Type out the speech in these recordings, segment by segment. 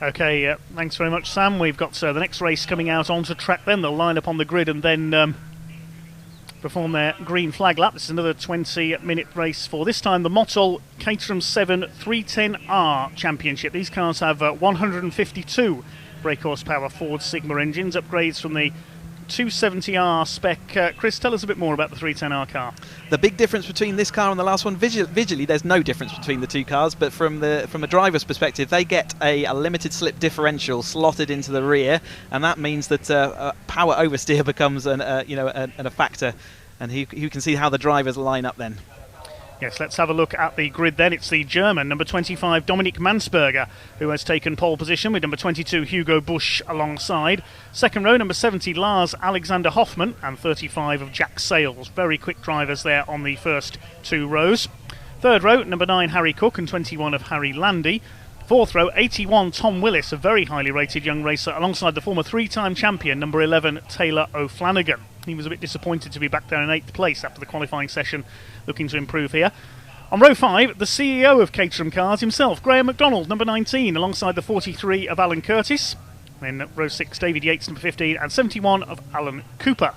Okay, thanks very much, Sam. We've got the next race coming out onto track then. They'll line up on the grid and then perform their green flag lap. This is another 20-minute race for this time the Motul Caterham 7 310R Championship. These cars have 152 brake horsepower Ford Sigma engines, upgrades from the 270R spec. Chris, tell us a bit more about the 310R car. The big difference between this car and the last one, visually there's no difference between the two cars, but from a driver's perspective, they get a limited slip differential slotted into the rear, and that means that power oversteer becomes a factor, and you can see how the drivers line up then. Yes, let's have a look at the grid then. It's the German, number 25, Dominik Mansberger, who has taken pole position with number 22, Hugo Busch, alongside. Second row, number 70, Lars Alexander Hoffmann, and 35 of Jack Sales. Very quick drivers there on the first two rows. Third row, number 9, Harry Cook, and 21 of Harry Landy. Fourth row, 81, Tom Willis, a very highly rated young racer, alongside the former three-time champion, number 11, Taylor O'Flanagan. He was a bit disappointed to be back down in 8th place after the qualifying session, looking to improve here. On row 5, the CEO of Caterham Cars himself, Graham McDonald, number 19, alongside the 43 of Alan Curtis. Then row 6, David Yates, number 15, and 71 of Alan Cooper.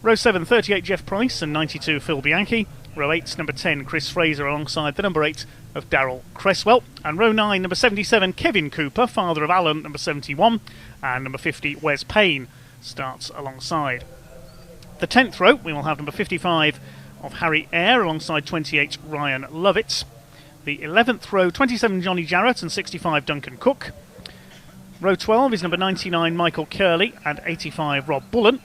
Row 7, 38, Jeff Price, and 92, Phil Bianchi. Row 8, number 10, Chris Fraser, alongside the number 8 of Darrell Cresswell. And row 9, number 77, Kevin Cooper, father of Alan, number 71. And number 50, Wes Payne, starts alongside. The 10th row, we will have number 55 of Harry Eyre, alongside 28, Ryan Lovett. The 11th row, 27, Johnny Jarrett, and 65, Duncan Cook. Row 12 is number 99, Michael Curley, and 85, Rob Bullen.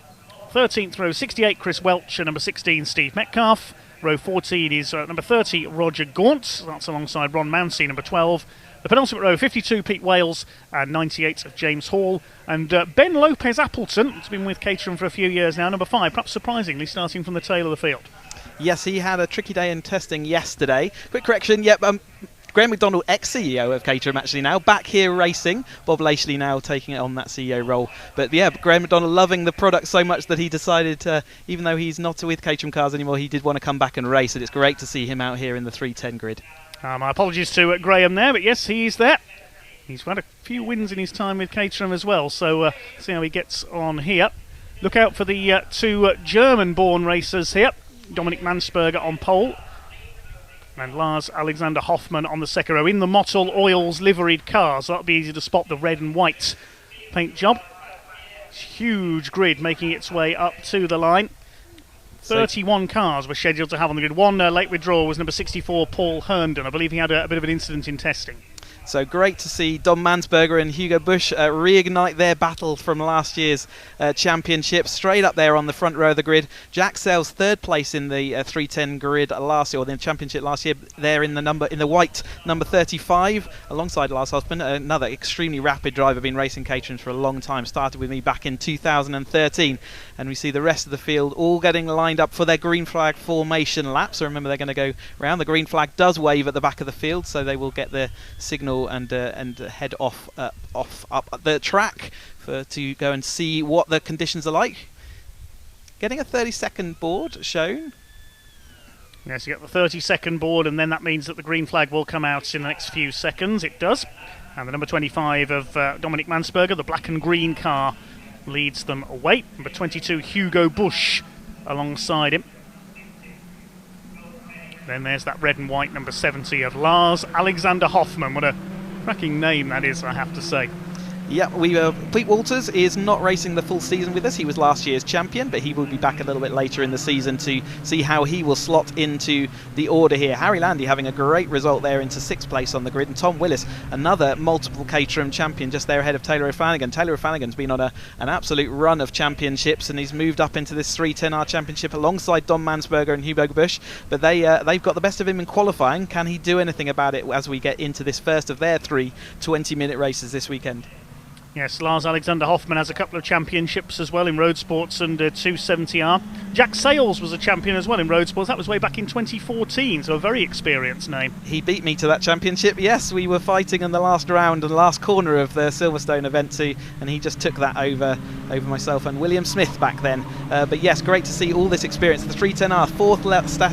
13th row, 68, Chris Welch, and number 16, Steve Metcalf. Row 14 is number 30, Roger Gaunt. That's alongside Ron Mounsey, number 12. The penultimate row, 52, Pete Wales, and 98 of James Hall. And Ben Lopez Appleton, who's been with Caterham for a few years now, number 5, perhaps surprisingly, starting from the tail of the field. Yes, he had a tricky day in testing yesterday. Quick correction, Graham McDonald, ex-CEO of Caterham actually now, back here racing. Bob Lachley now taking on that CEO role. But yeah, Graham McDonald loving the product so much that he decided, even though he's not with Caterham Cars anymore, he did want to come back and race. And it's great to see him out here in the 310 grid. My apologies to Graham there, but yes, he's there. He's had a few wins in his time with Caterham as well, so see how he gets on here. Look out for the two German-born racers here. Dominik Mansberger on pole, and Lars Alexander Hoffmann on the second row in the Motul Oils liveried car, so that'll be easy to spot the red and white paint job. Huge grid making its way up to the line. 31 cars were scheduled to have on the grid. One late withdrawal was number 64, Paul Herndon. I believe he had a bit of an incident in testing. So great to see Dom Mansberger and Hugo Busch reignite their battle from last year's championship, straight up there on the front row of the grid. Jack Sales third place in the 310 grid last year, or the championship last year. There in the white number 35, alongside Lars Hoffmann, another extremely rapid driver, been racing Caterham for a long time. Started with me back in 2013, and we see the rest of the field all getting lined up for their green flag formation lap. So remember, they're going to go round. The green flag does wave at the back of the field, so they will get the signal and head off up the track to go and see what the conditions are like. Getting a 30-second board shown. Yes, you get the 30-second board, and then that means that the green flag will come out in the next few seconds. It does. And the number 25 of Dominik Mansberger, the black and green car, leads them away. Number 22, Hugo Busch, alongside him. Then there's that red and white number 70 of Lars Alexander Hoffmann. What a cracking name that is, I have to say. Yeah, Pete Walters is not racing the full season with us. He was last year's champion, but he will be back a little bit later in the season to see how he will slot into the order here. Harry Landy having a great result there into 6th place on the grid, and Tom Willis, another multiple Caterham champion, just there ahead of Taylor O'Flanagan. Taylor O'Flanagan's been on an absolute run of championships, and he's moved up into this 310R championship alongside Dom Mansberger and Hugo Busch, but they've got the best of him in qualifying. Can he do anything about it as we get into this first of their 3 20-minute races this weekend? Yes, Lars Alexander Hoffmann has a couple of championships as well in road sports and 270R. Jack Sales was a champion as well in road sports. That was way back in 2014, so a very experienced name. He beat me to that championship. Yes, we were fighting in the last round and last corner of the Silverstone event too, and he just took that over over myself and William Smith back then. But yes, great to see all this experience. The 310R, fourth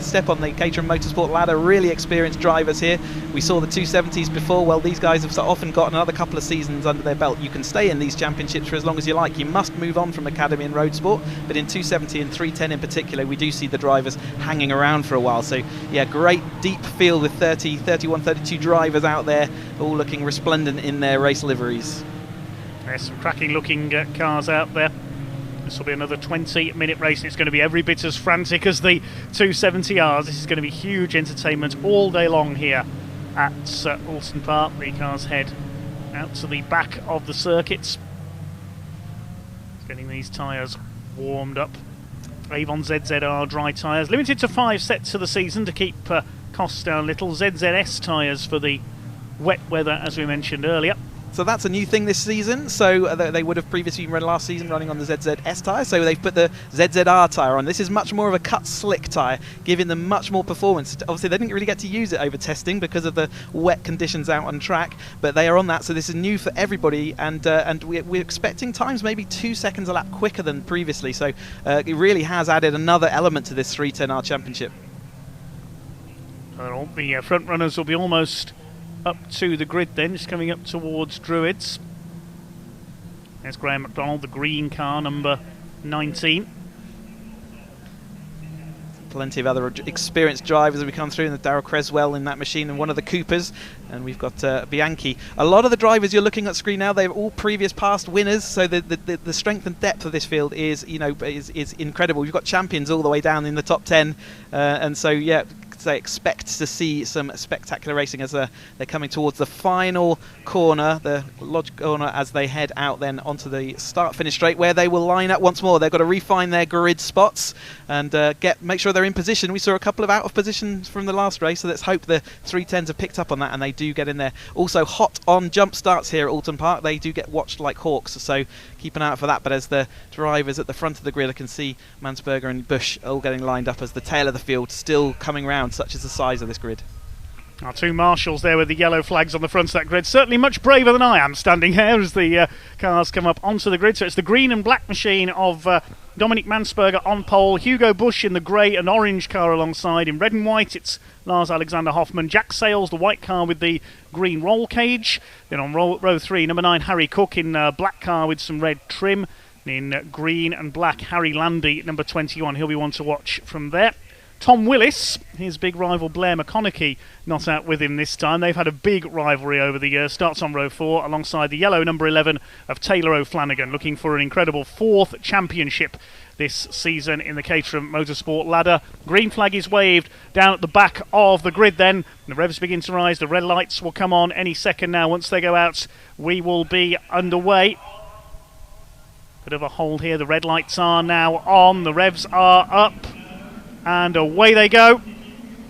step on the Caterham Motorsport ladder, really experienced drivers here. We saw the 270s before. Well, these guys have often got another couple of seasons under their belt. You can stay in these championships for as long as you like. You must move on from Academy and Road Sport, but in 270 and 310 in particular, we do see the drivers hanging around for a while. So yeah, great deep field with 30, 31, 32 drivers out there, all looking resplendent in their race liveries. There's some cracking looking cars out there. This will be another 20-minute race, and it's going to be every bit as frantic as the 270Rs. This is going to be huge entertainment all day long here at Oulton Park. The cars head out to the back of the circuits, getting these tyres warmed up. Avon ZZR dry tyres, limited to 5 sets for the season to keep costs down a little. ZZS tyres for the wet weather, as we mentioned earlier. So that's a new thing this season. So they would have previously run last season running on the ZZS tyre. So they've put the ZZR tyre on. This is much more of a cut slick tyre, giving them much more performance. Obviously, they didn't really get to use it over testing because of the wet conditions out on track, but they are on that. So this is new for everybody, and we're expecting times maybe 2 seconds a lap quicker than previously. So it really has added another element to this 310R championship. The front runners will be almost up to the grid then, just coming up towards Druids. There's Graham McDonald, the green car, number 19. Plenty of other experienced drivers as we come through, and the Darryl Creswell in that machine, and one of the Coopers, and we've got Bianchi. A lot of the drivers you're looking at screen now, they're all previous past winners, so the strength and depth of this field is incredible. We've got champions all the way down in the top 10, and so yeah, they expect to see some spectacular racing as they're coming towards the final corner, the lodge corner, as they head out then onto the start-finish straight, where they will line up once more. They've got to refine their grid spots and make sure they're in position. We saw a couple of out of positions from the last race, so let's hope the 310s have picked up on that and they do get in there. Also hot on jump starts here at Oulton Park. They do get watched like hawks, so keep an eye out for that. But as the drivers at the front of the grid, I can see Mansberger and Bush all getting lined up as the tail of the field still coming round, such is the size of this grid. Our two marshals there with the yellow flags on the front of that grid, certainly much braver than I am standing here as the cars come up onto the grid. So it's the green and black machine of Dominic Mansberger on pole, Hugo Bush in the grey and orange car alongside. In red and white it's Lars Alexander Hoffman, Jack Sales, the white car with the green roll cage. Then on row 3, number 9 Harry Cook in black car with some red trim. In green and black, Harry Landy, number 21. He'll be one to watch from there. Tom Willis, his big rival Blair McConaughey, not out with him this time. They've had a big rivalry over the years. Starts on row 4 alongside the yellow number 11 of Taylor O'Flanagan, looking for an incredible 4th championship this season in the Caterham Motorsport ladder. Green flag is waved down at the back of the grid then. The revs begin to rise. The red lights will come on any second now. Once they go out, we will be underway. Bit of a hold here. The red lights are now on. The revs are up. And away they go,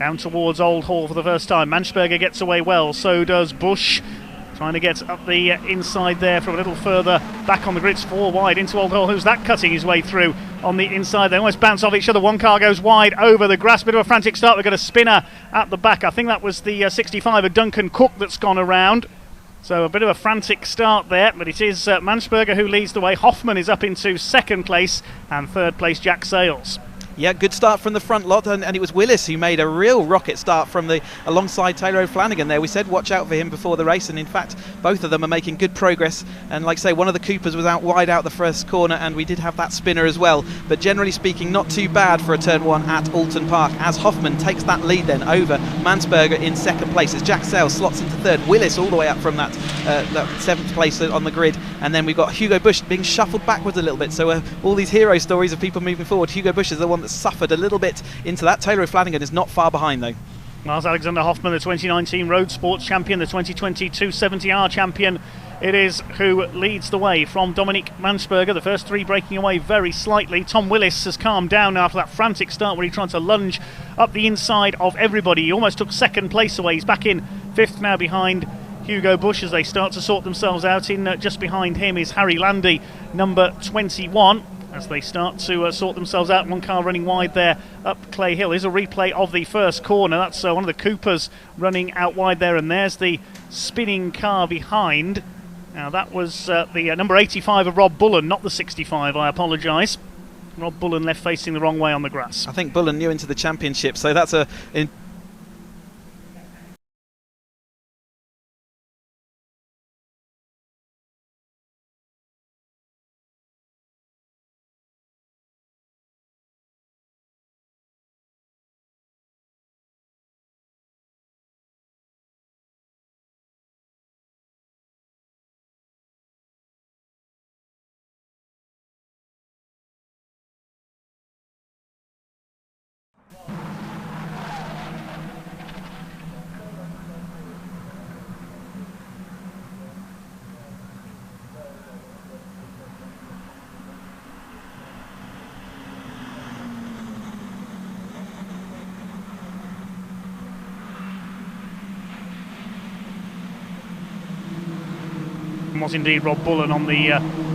down towards Old Hall for the first time. Mansberger gets away well, so does Bush. Trying to get up the inside there from a little further back on the grids, 4 wide into Old Hall. Who's that cutting his way through on the inside? They almost bounce off each other. One car goes wide over the grass. Bit of a frantic start. We've got a spinner at the back. I think that was the 65 of Duncan Cook that's gone around. So a bit of a frantic start there, but it is Mansberger who leads the way. Hoffman is up into 2nd place, and 3rd place Jack Sales. Yeah, good start from the front lot, and it was Willis who made a real rocket start from alongside Taylor O'Flanagan there. We said watch out for him before the race, and in fact both of them are making good progress. And like I say, one of the Coopers was out wide out the first corner, and we did have that spinner as well. But generally speaking, not too bad for a turn 1 at Oulton Park, as Hoffman takes that lead then over Mansberger in 2nd place, as Jack Sales slots into 3rd. Willis all the way up from that 7th place on the grid, and then we've got Hugo Bush being shuffled backwards a little bit. So all these hero stories of people moving forward. Hugo Bush is the one that suffered a little bit into that. Taylor O'Flanagan is not far behind though. Lars Alexander Hoffman, the 2019 Road Sports champion, the 2020 270R champion, it is who leads the way from Dominic Mansberger. The first 3 breaking away very slightly. Tom Willis has calmed down after that frantic start where he tried to lunge up the inside of everybody. He almost took 2nd place away. He's back in 5th now behind Hugo Bush as they start to sort themselves out. In just behind him is Harry Landy, number 21. As they start to sort themselves out. One car running wide there up Clay Hill. Here's a replay of the first corner. That's one of the Coopers running out wide there, and there's the spinning car behind. Now that was the number 85 of Rob Bullen, not the 65, I apologise. Rob Bullen left facing the wrong way on the grass. I think Bullen new into the championship, so that's a... Was indeed Rob Bullen on the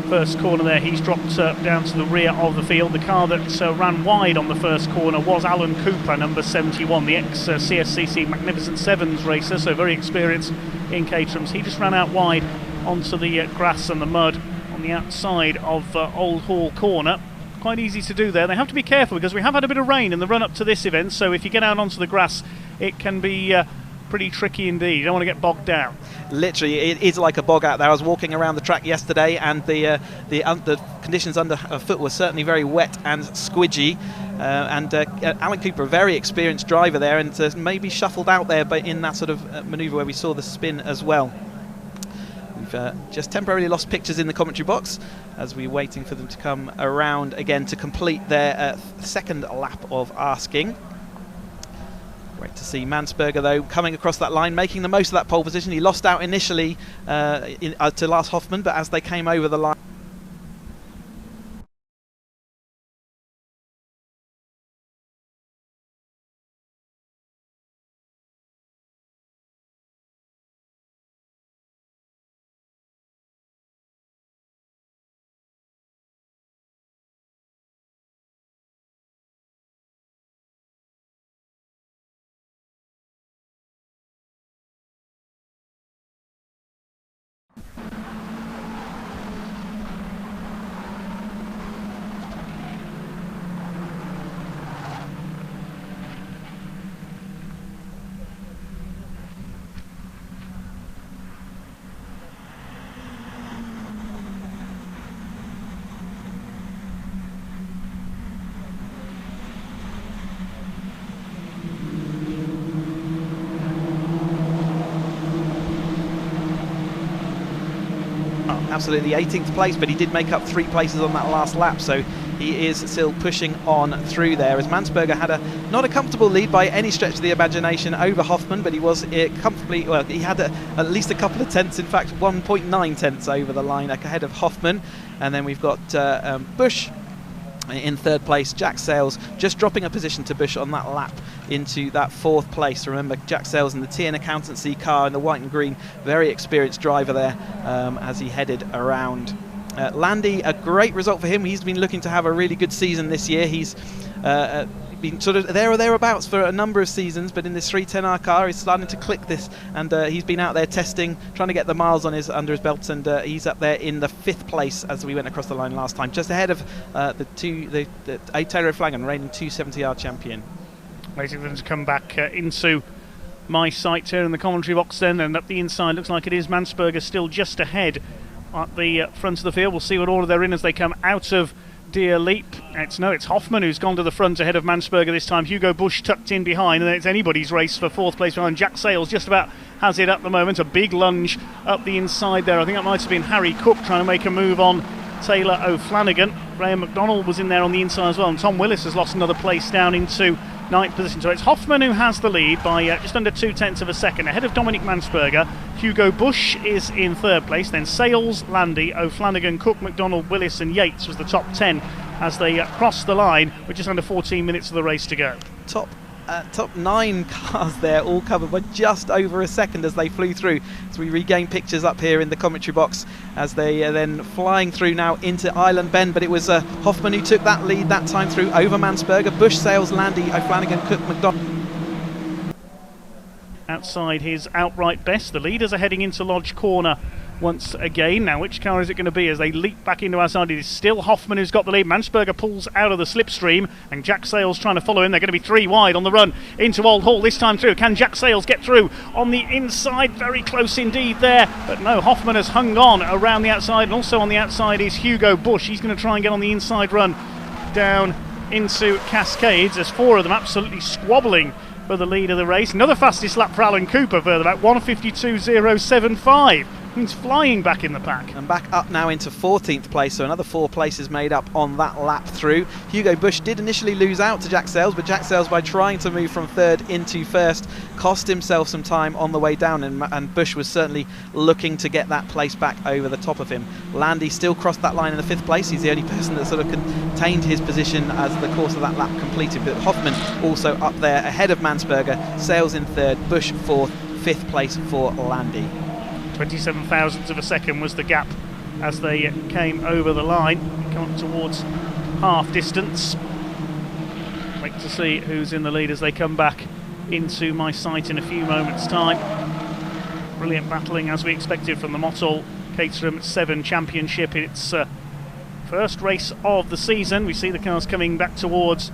first corner there. He's dropped down to the rear of the field. The car that ran wide on the first corner was Alan Cooper, number 71, the ex-CSCC Magnificent Sevens racer, so very experienced in Caterhams. He just ran out wide onto the grass and the mud on the outside of Old Hall Corner. Quite easy to do there. They have to be careful because we have had a bit of rain in the run-up to this event, so if you get out onto the grass it can be pretty tricky indeed. You don't want to get bogged down. Literally, it is like a bog out there. I was walking around the track yesterday, and the conditions underfoot were certainly very wet and squidgy. Alan Cooper, a very experienced driver there, and maybe shuffled out there, but in that sort of manoeuvre where we saw the spin as well. We've just temporarily lost pictures in the commentary box as we're waiting for them to come around again to complete their second lap of asking. Great to see Mansberger, though, coming across that line, making the most of that pole position. He lost out initially to Lars Hoffmann, but as they came over the line... Absolutely 18th place, but he did make up 3 places on that last lap, so he is still pushing on through there, as Mansberger had not a comfortable lead by any stretch of the imagination over Hoffmann, but he was comfortably, well, he had at least a couple of tenths, in fact 1.9 tenths over the line ahead of Hoffmann. And then we've got Bush in 3rd place. Jack Sales just dropping a position to Bush on that lap into that 4th place. Remember, Jack Sales in the TN Accountancy car in the white and green, very experienced driver there as he headed around. Landy, a great result for him. He's been looking to have a really good season this year. He's been sort of there or thereabouts for a number of seasons, but in this 310R car he's starting to click this, and he's been out there testing, trying to get the miles on under his belt, and he's up there in the 5th place as we went across the line last time, just ahead of the Taylor Flanagan, reigning 270R champion. Waiting for them to come back into my sight here in the commentary box then, and up the inside looks like it is Mansberger still just ahead at the front of the field. We'll see what order they're in as they come out of Deer Leap. It's Hoffmann who's gone to the front ahead of Mansberger this time. Hugo Bush tucked in behind, and then it's anybody's race for 4th place behind. Jack Sales just about has it at the moment. A big lunge up the inside there. I think that might have been Harry Cook trying to make a move on Taylor O'Flanagan. Graham McDonald was in there on the inside as well, and Tom Willis has lost another place down into 9th position. So it's Hoffmann who has the lead by just under 0.2 of a second, ahead of Dominic Mansberger. Hugo Bush is in 3rd place, then Sales, Landy, O'Flanagan, Cook, McDonald, Willis and Yates was the top 10 as they crossed the line with just under 14 minutes of the race to go. Top 9 cars there, all covered by just over a second as they flew through. So we regain pictures up here in the commentary box as they are then flying through now into Island Bend, but it was Hoffmann who took that lead that time through over Mansberger. Bush, Sales, Landy, O'Flanagan, Cook, McDonald. Outside his outright best, the leaders are heading into Lodge Corner once again. Now, which car is it going to be as they leap back into our side? It is still Hoffman who's got the lead. Mansberger pulls out of the slipstream, and Jack Sales trying to follow him. They're going to be 3 wide on the run into Old Hall this time through. Can Jack Sales get through on the inside? Very close indeed there, but no, Hoffman has hung on around the outside, and also on the outside is Hugo Bush. He's going to try and get on the inside run down into Cascades. There's 4 of them absolutely squabbling for the lead of the race. Another fastest lap for Alan Cooper, further back, 1:52.075. He's flying back in the pack. And back up now into 14th place, so another 4 places made up on that lap through. Hugo Bush did initially lose out to Jack Sales, but Jack Sales, by trying to move from 3rd into 1st, cost himself some time on the way down, and Bush was certainly looking to get that place back over the top of him. Landy still crossed that line in the 5th place. He's the only person that sort of contained his position as the course of that lap completed, but Hoffman also up there ahead of Mansberger. Sales in 3rd, Bush 4th, 5th place for Landy. 27 thousandths of a second was the gap as they came over the line, come up towards half distance. Wait to see who's in the lead as they come back into my sight in a few moments' time. Brilliant battling as we expected from the Motul Caterham 7 Championship. It's first race of the season. We see the cars coming back towards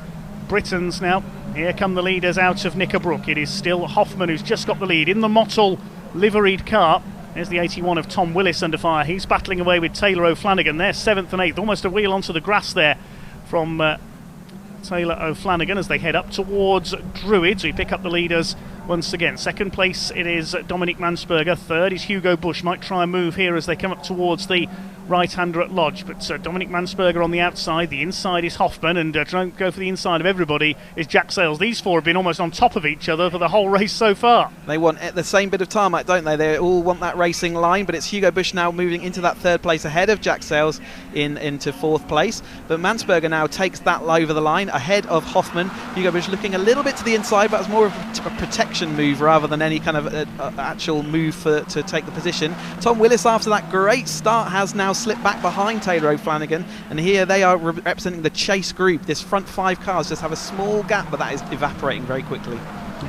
Britons now. Here come the leaders out of Knickerbrook. It is still Hoffman who's just got the lead in the Motul liveried car. There's the 81 of Tom Willis under fire. He's battling away with Taylor O'Flanagan. They're 7th and 8th. Almost a wheel onto the grass there from Taylor O'Flanagan as they head up towards Druids. We pick up the leaders once again. 2nd place it is Dominic Mansberger. 3rd is Hugo Bush. Might try and move here as they come up towards the right-hander at Lodge, but Dominic Mansberger on the outside. The inside is Hoffman, and trying to go for the inside of everybody is Jack Sales. These 4 have been almost on top of each other for the whole race so far. They want the same bit of tarmac, don't they? They all want that racing line, but it's Hugo Bush now moving into that 3rd place ahead of Jack Sales into 4th place. But Mansberger now takes that over the line ahead of Hoffman. Hugo Bush looking a little bit to the inside, but it's more of a protection move rather than any kind of actual move to take the position. Tom Willis, after that great start, has now slipped back behind Taylor O'Flanagan, and here they are representing the chase group. This front 5 cars just have a small gap, but that is evaporating very quickly.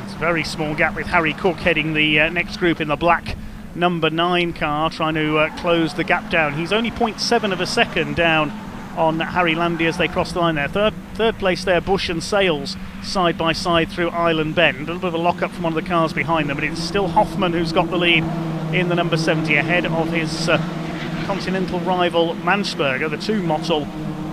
It's a very small gap with Harry Cook heading the next group in the black number 9 car, trying to close the gap down. He's only 0.7 of a second down on Harry Landy as they cross the line there. Third place there, Bush and Sales side by side through Island Bend. A little bit of a lock-up from one of the cars behind them, but it's still Hoffman who's got the lead in the number 70 ahead of his continental rival Mansberger, the 2 Motul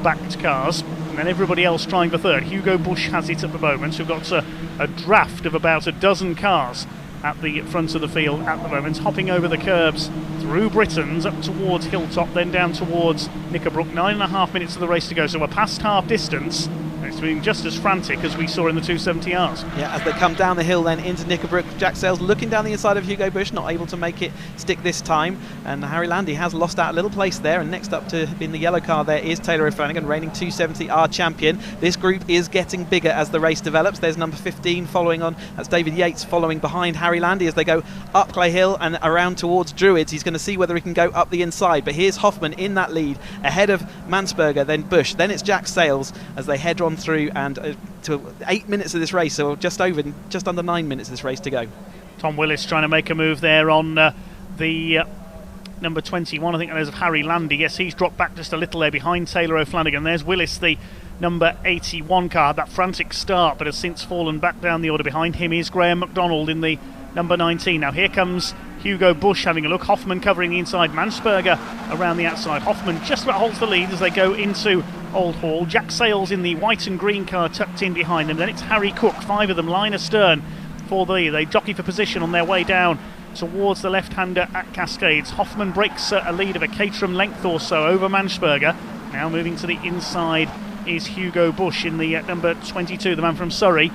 backed cars, and then everybody else trying for 3rd. Hugo Bush has it at the moment. We've got a draft of about a dozen cars at the front of the field at the moment, hopping over the curbs through Britons up towards Hilltop, then down towards Knickerbrook. 9.5 minutes of the race to go, so we're past half distance. It's been just as frantic as we saw in the 270Rs. Yeah, as they come down the hill then into Knickerbrook, Jack Sales looking down the inside of Hugo Bush, not able to make it stick this time, and Harry Landy has lost out a little place there, and next up in the yellow car there is Taylor O'Flanagan, reigning 270R champion. This group is getting bigger as the race develops. There's number 15 following on, that's David Yates following behind Harry Landy as they go up Clay Hill and around towards Druids. He's going to see whether he can go up the inside, but here's Hoffman in that lead ahead of Mansberger, then Bush, then it's Jack Sales as they head on through, and to 8 minutes of this race, so just under 9 minutes of this race to go. Tom Willis trying to make a move there on the number 21, I think that is of Harry Landy. Yes, he's dropped back just a little there behind Taylor O'Flanagan. There's Willis, the number 81 car, that frantic start, but has since fallen back down the order. Behind him is Graham McDonald in the number 19. Now here comes Hugo Bush having a look. Hoffman covering the inside. Mansberger around the outside. Hoffman just about holds the lead as they go into Old Hall. Jack Sales in the white and green car tucked in behind them. Then it's Harry Cook, 5 of them line astern for they jockey for position on their way down towards the left-hander at Cascades. Hoffman breaks a lead of a Caterham length or so over Mansberger. Now moving to the inside is Hugo Bush in the number 22, the man from Surrey,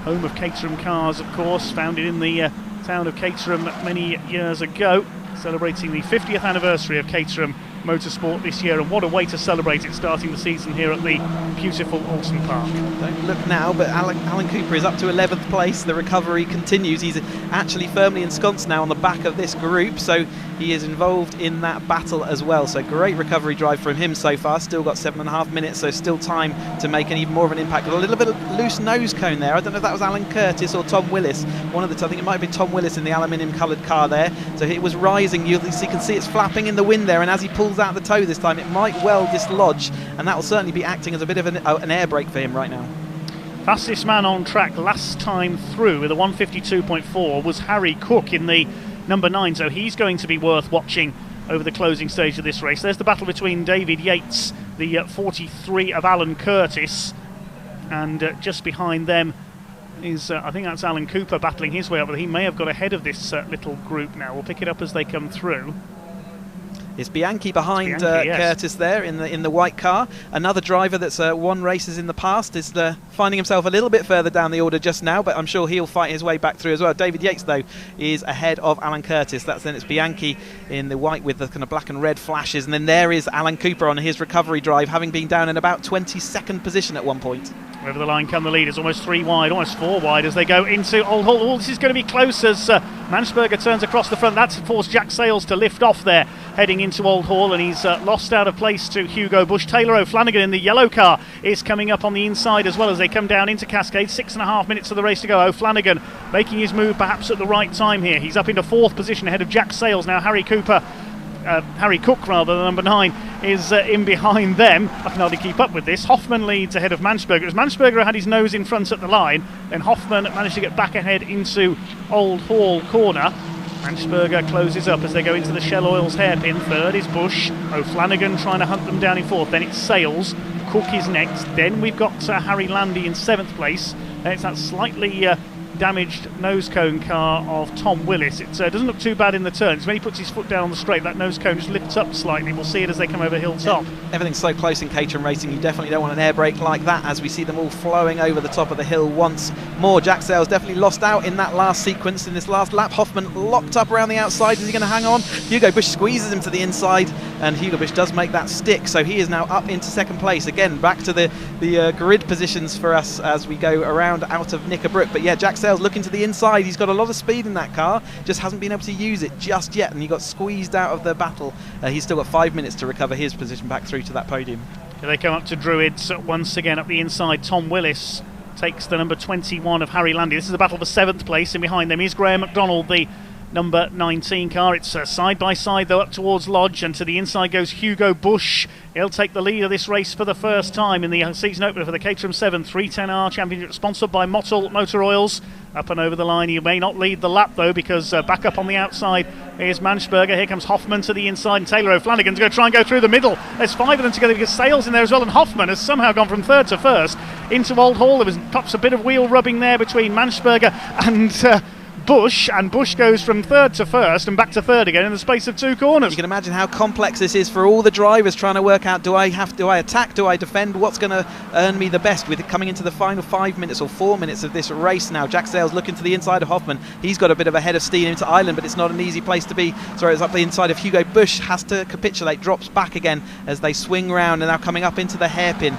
home of Caterham cars, of course, founded in the town of Caterham many years ago, celebrating the 50th anniversary of Caterham motorsport this year, and what a way to celebrate it starting the season here at the beautiful Oulton Park. Don't look now, but Alan Cooper is up to 11th place. The recovery continues. He's actually firmly ensconced now on the back of this group, so he is involved in that battle as well. So great recovery drive from him so far. Still got 7.5 minutes, so still time to make even more of an impact. Got a little bit of loose nose cone there. I don't know if that was Alan Curtis or Tom Willis. One of the two. I think it might have been Tom Willis in the aluminium coloured car there. So it was rising. You can see it's flapping in the wind there, and as he pulls out the toe this time, it might well dislodge, and that will certainly be acting as a bit of an air brake for him right now. Fastest man on track last time through with a 152.4 was Harry Cook in the number 9, so he's going to be worth watching over the closing stage of this race. There's the battle between David Yates, the 43 of Alan Curtis, and just behind them is, I think that's Alan Cooper battling his way up, but he may have got ahead of this little group now. We'll pick it up as they come through. It's Bianchi behind yes. Curtis there in the white car. Another driver that's won races in the past is finding himself a little bit further down the order just now, but I'm sure he'll fight his way back through as well. David Yates, though, is ahead of Alan Curtis. Then it's Bianchi in the white with the kind of black and red flashes, and then there is Alan Cooper on his recovery drive, having been down in about 22nd position at one point. Over the line come the leaders, almost 3 wide, almost 4 wide as they go into Old Hall. Oh, this is going to be close as Mansberger turns across the front. That's forced Jack Sales to lift off there, heading into Old Hall, and he's lost out of place to Hugo Bush. Taylor O'Flanagan in the yellow car is coming up on the inside as well as they come down into Cascade. 6.5 minutes of the race to go. O'Flanagan making his move perhaps at the right time here. He's up into 4th position ahead of Jack Sales. Now Harry Cook, the number 9, is in behind them. I can hardly keep up with this. Hoffman leads ahead of Mansberger. As Mansberger had his nose in front at the line, then Hoffman managed to get back ahead into Old Hall corner. Mansberger closes up as they go into the Shell Oils hairpin. 3rd is Bush. O'Flanagan trying to hunt them down in 4th. Then it's Sales. Cook is next. Then we've got Harry Landy in 7th place. It's that slightly damaged nose cone car of Tom Willis. It doesn't look too bad in the turns. When he puts his foot down on the straight, that nose cone just lifts up slightly. We'll see it as they come over hilltop. Everything's so close in Caterham racing, you definitely don't want an air brake like that as we see them all flowing over the top of the hill once more. Jack Sales definitely lost out in that last sequence, in this last lap. Hoffman locked up around the outside. Is he going to hang on? Hugo Bush squeezes him to the inside, and Hugo Bush does make that stick, so he is now up into 2nd place. Again, back to the grid positions for us as we go around out of Knickerbrook. But yeah, Jack Sales looking to the inside. He's got a lot of speed in that car, just hasn't been able to use it just yet, and he got squeezed out of the battle. He's still got 5 minutes to recover his position back through to that podium. Here they come up to Druids once again up the inside. Tom Willis takes the number 21 of Harry Landy. This is a battle for 7th place, and behind them is Graham MacDonald, the number 19 car. It's side by side though up towards Lodge, and to the inside goes Hugo Bush. He'll take the lead of this race for the first time in the season opener for the Caterham 7 310R Championship, sponsored by Motul Motor Oils. Up and over the line. He may not lead the lap though, because back up on the outside is Mansberger. Here comes Hoffman to the inside, and Taylor O'Flanagan's going to try and go through the middle. There's 5 of them together because Sales in there as well, and Hoffman has somehow gone from 3rd to 1st into Old Hall. There was perhaps a bit of wheel rubbing there between Mansberger and Bush, and Bush goes from 3rd to 1st and back to 3rd again in the space of 2 corners. You can imagine how complex this is for all the drivers trying to work out, do I attack, do I defend, what's going to earn me the best, with it coming into the final 5 minutes or 4 minutes of this race now. Jack Sales looking to the inside of Hoffman. He's got a bit of a head of steam into Island, but it's not an easy place to be. Sorry, it's up the inside of Hugo Bush, has to capitulate, drops back again as they swing round, and now coming up into the hairpin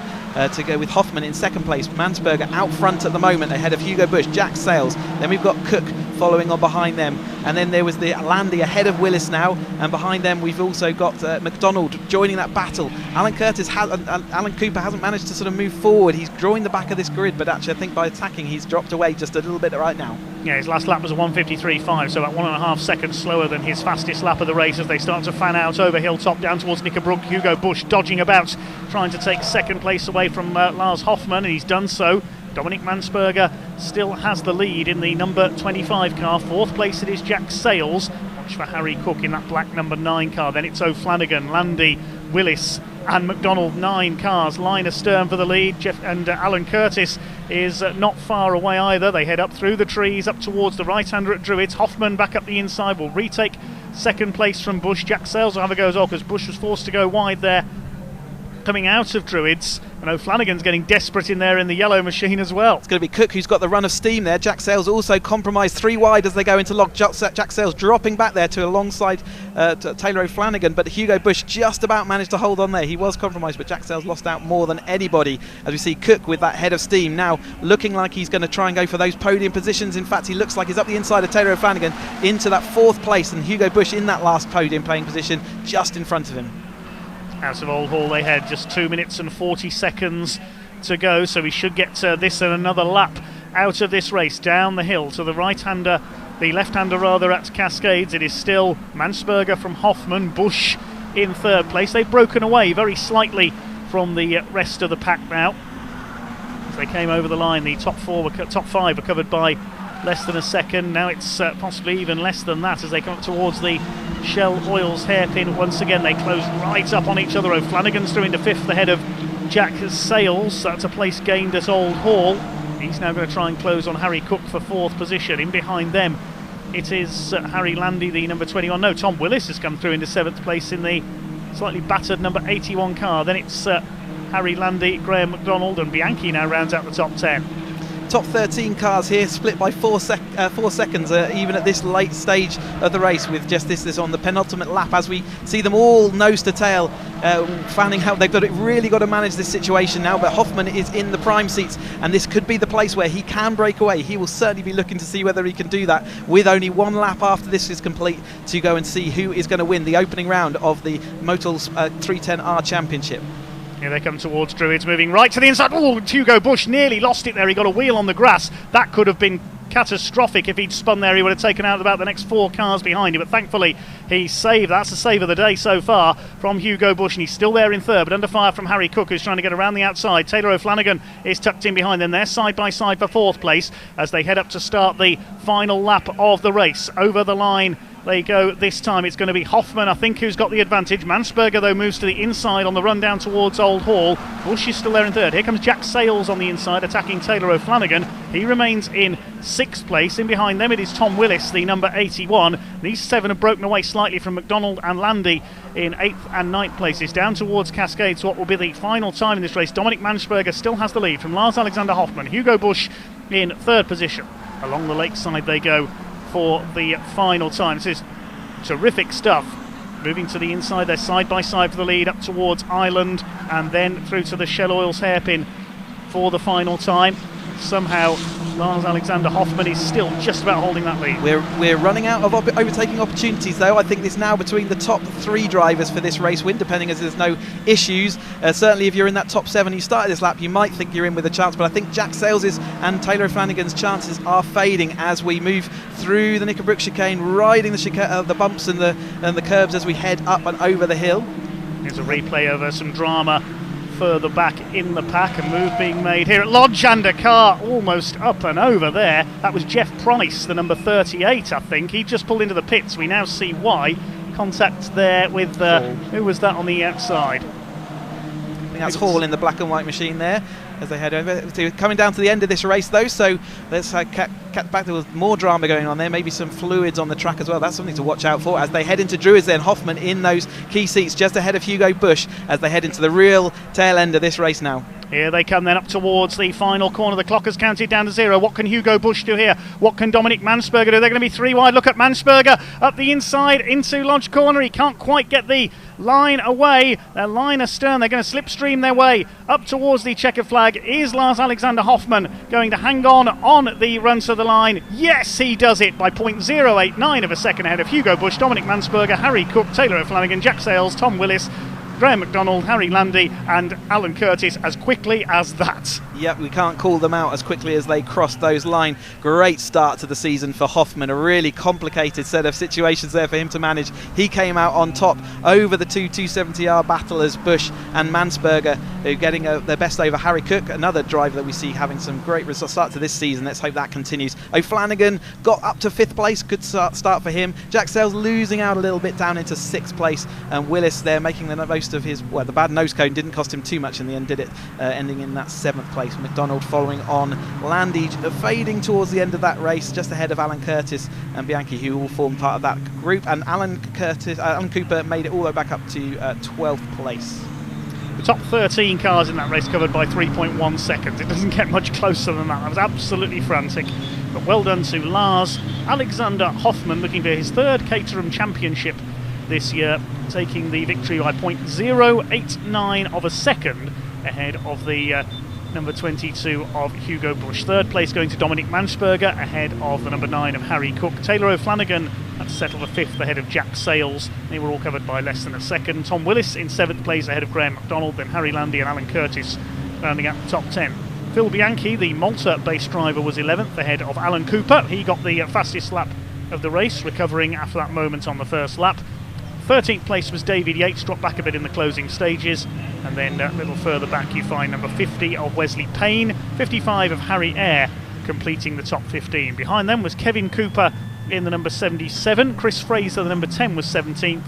to go with Hoffman in 2nd place. Mansberger out front at the moment ahead of Hugo Bush. Jack Sales, then we've got Cook following on behind them, and then there was the Landy ahead of Willis now, and behind them we've also got MacDonald joining that battle. Alan Cooper hasn't managed to sort of move forward. He's drawing the back of this grid, but actually I think by attacking he's dropped away just a little bit right now. Yeah, his last lap was a 1:53.5, so about 1.5 seconds slower than his fastest lap of the race as they start to fan out over hilltop down towards Knickerbrook. Hugo Bush dodging about, trying to take 2nd place away from Lars Hoffman, and he's done so. Dominic Mansberger still has the lead in the number 25 car. 4th place it is Jack Sales. Watch for Harry Cook in that black number 9 car. Then it's O'Flanagan, Landy, Willis and MacDonald. 9 cars line astern for the lead. Alan Curtis is not far away either. They head up through the trees up towards the right-hander at Druids. Hoffman back up the inside will retake 2nd place from Bush. Jack Sales will have a go as well, because Bush was forced to go wide there coming out of Druids, and O'Flanagan's getting desperate in there in the yellow machine as well. It's going to be Cook who's got the run of steam there. Jack Sales also compromised 3 wide as they go into lock. Jack Sales dropping back there to alongside Taylor O'Flanagan, but Hugo Bush just about managed to hold on there. He was compromised, but Jack Sales lost out more than anybody, as we see Cook with that head of steam now looking like he's going to try and go for those podium positions. In fact, he looks like he's up the inside of Taylor O'Flanagan into that 4th place, and Hugo Bush in that last podium playing position just in front of him. Out of Old Hall they head, just 2 minutes and 40 seconds to go, so we should get this and another lap out of this race down the hill to the right-hander, the left-hander rather, at Cascades. It is still Mansberger from Hoffman, Bush in 3rd place. They've broken away very slightly from the rest of the pack now. As they came over the line, the top 5 were covered by less than a second. Now it's possibly even less than that as they come up towards the Shell Oils hairpin. Once again they close right up on each other. O'Flanagan's through into 5th ahead of Jack Sales. That's a place gained at Old Hall. He's now going to try and close on Harry Cook for 4th position. In behind them it is Harry Landy, the number 21. No, Tom Willis has come through into 7th place in the slightly battered number 81 car. Then it's Harry Landy, Graham McDonald, and Bianchi now rounds out the top 10. Top 13 cars here, split by 4 seconds, even at this late stage of the race, with just this on the penultimate lap, as we see them all nose to tail, fanning out. They've really got to manage this situation now, but Hoffman is in the prime seats, and this could be the place where he can break away. He will certainly be looking to see whether he can do that with only 1 lap after this is complete to go and see who is going to win the opening round of the Motul's 310R Championship. Here they come towards Druids, moving right to the inside. Oh, Hugo Bush nearly lost it there. He got a wheel on the grass. That could have been catastrophic. If he'd spun there, he would have taken out about the next 4 cars behind him, but thankfully he saved. That's a save of the day so far from Hugo Bush, and he's still there in 3rd, but under fire from Harry Cook, who's trying to get around the outside. Taylor O'Flanagan is tucked in behind them. They're side by side for 4th place as they head up to start the final lap of the race. Over the line they go this time. It's going to be Hoffman, I think, who's got the advantage. Mansberger, though, moves to the inside on the run down towards Old Hall. Bush is still there in 3rd. Here comes Jack Sales on the inside, attacking Taylor O'Flanagan. He remains in 6th place. In behind them it is Tom Willis, the number 81. These 7 have broken away slightly from McDonald and Landy in 8th and 9th places. Down towards Cascades, what will be the final time in this race. Dominic Mansberger still has the lead from Lars Alexander Hoffman. Hugo Bush in 3rd position. Along the lakeside they go for the final time. This is terrific stuff. Moving to the inside, they're side by side for the lead up towards Island, and then through to the Shell Oils hairpin for the final time. Somehow Lars Alexander Hoffman is still just about holding that lead. We're running out of overtaking opportunities, though. I think it's now between the top 3 drivers for this race win, depending, as there's no issues. Certainly if you're in that top 7, you started this lap, you might think you're in with a chance, but I think Jack Sales's and Taylor O'Flanagan's chances are fading as we move through the Knickerbrook chicane, riding the bumps and the curbs as we head up and over the hill. Here's a replay of some drama further back in the pack. A move being made here at Lodge, and a car almost up and over there. That was Jeff Price, the number 38, I think. He just pulled into the pits. We now see why. Contact there with who was that on the outside? I think that's Hall in the black and white machine there as they head over. They're coming down to the end of this race, though, so let's cut back. There was more drama going on there, maybe some fluids on the track as well. That's something to watch out for as they head into Druids. Then Hoffman in those key seats just ahead of Hugo Bush as they head into the real tail end of this race now. Here they come then up towards the final corner. The clock has counted down to 0. What can Hugo Bush do here? What can Dominic Mansberger do? They're going to be 3 wide. Look at Mansberger up the inside into Lodge Corner. He can't quite get the line away. Their line astern. They're going to slipstream their way up towards the checkered flag. Is Lars Alexander Hoffman going to hang on the run to the line? Yes, he does it by 0.089 of a second ahead of Hugo Bush, Dominic Mansberger, Harry Cook, Taylor O'Flanagan, Jack Sales, Tom Willis, Graham McDonald, Harry Landy and Alan Curtis as quickly as that. Yep, we can't call them out as quickly as they crossed those lines. Great start to the season for Hoffman. A really complicated set of situations there for him to manage. He came out on top over the 270R battlers, Bush and Mansberger, who getting their best over Harry Cook, another driver that we see having some great results start to this season. Let's hope that continues. O'Flanagan got up to 5th place. Good start for him. Jack Sales losing out a little bit down into 6th place. And Willis there making the most of his, well, the bad nose cone didn't cost him too much in the end, did it? Ending in that 7th place. McDonald following on. Landy fading towards the end of that race, just ahead of Alan Curtis and Bianchi, who all formed part of that group. And Alan Cooper made it all the way back up to 12th place. The top 13 cars in that race covered by 3.1 seconds. It doesn't get much closer than that. That was absolutely frantic. But well done to Lars Alexander Hoffmann, looking for his third Caterham Championship this year, taking the victory by 0.089 of a second ahead of the number 22 of Hugo Bush. Third place going to Dominic Mansberger ahead of the number 9 of Harry Cook. Taylor O'Flanagan had to settle the 5th ahead of Jack Sales. They were all covered by less than a second. Tom Willis in 7th place ahead of Graham McDonald, then Harry Landy and Alan Curtis rounding out the top 10. Phil Bianchi, the Malta-based driver, was 11th ahead of Alan Cooper. He got the fastest lap of the race, recovering after that moment on the first lap. 13th place was David Yates, dropped back a bit in the closing stages. And then a little further back you find number 50 of Wesley Payne, 55 of Harry Eyre, completing the top 15. Behind them was Kevin Cooper in the number 77. Chris Fraser, the number 10, was 17th.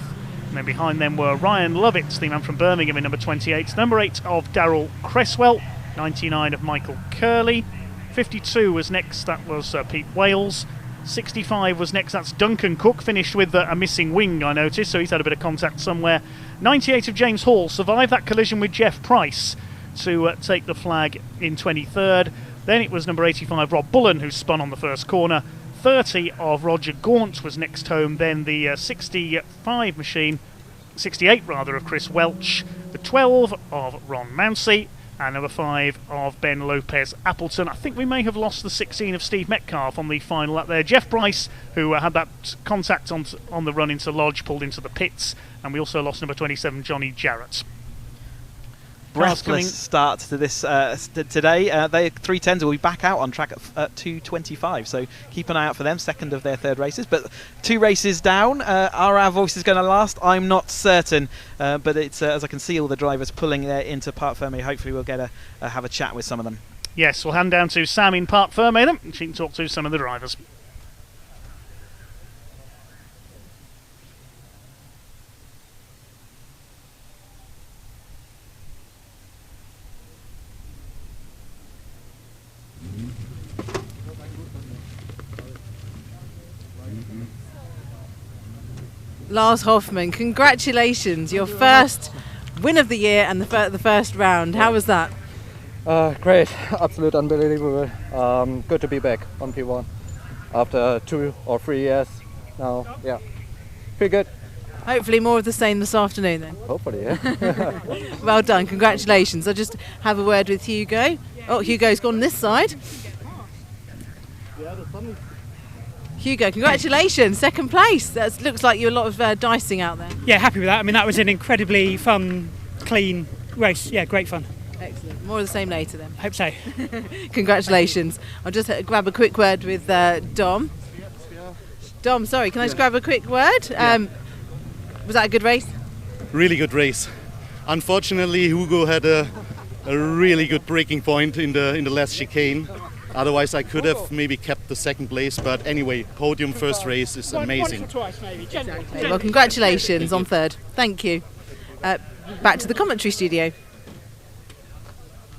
And then behind them were Ryan Lovitz, the man from Birmingham, in number 28. Number 8 of Darrell Cresswell, 99 of Michael Curley. 52 was next, that was Pete Wales. 65 was next, that's Duncan Cook, finished with a missing wing, I noticed, so he's had a bit of contact somewhere. 98 of James Hall survived that collision with Jeff Price to take the flag in 23rd. Then it was number 85 Rob Bullen who spun on the first corner. 30 of Roger Gaunt was next home, then the 68 rather, of Chris Welch. The 12 of Ron Mounsey. And number 5 of Ben Lopez Appleton. I think we may have lost the 16 of Steve Metcalf on the final lap there. Jeff Bryce, who had that contact on the run into Lodge, pulled into the pits. And we also lost number 27, Johnny Jarrett. Breathless start to this today. They 310s will be back out on track at 2:25, so keep an eye out for them. Second of their third races, but 2 races down. Are our voices going to last? I'm not certain, but it's as I can see all the drivers pulling into Parc Fermé. Hopefully we'll get have a chat with some of them. Yes, we'll hand down to Sam in Parc Fermé then, and she can talk to some of the drivers. Lars Hoffmann, congratulations, your first win of the year and the first round. How was that? Great, absolute unbelievable. Good to be back on P1 after 2 or 3 years now. Yeah, feel good. Hopefully more of the same this afternoon then. Hopefully, yeah. Well done, congratulations. I'll just have a word with Hugo. Oh, Hugo's gone this side. Hugo, congratulations, second place. That looks like you a lot of dicing out there. Yeah, happy with that. I mean, that was an incredibly fun, clean race. Yeah, great fun. Excellent. More of the same later then. Hope so. Congratulations. I'll just grab a quick word with Dom. Dom, sorry, can I just grab a quick word? Was that a good race? Really good race. Unfortunately, Hugo had a really good braking point in the last chicane. Otherwise, I could have maybe kept the second place. But anyway, podium first race is amazing. Exactly. Well, congratulations on third. Thank you. Back to the commentary studio.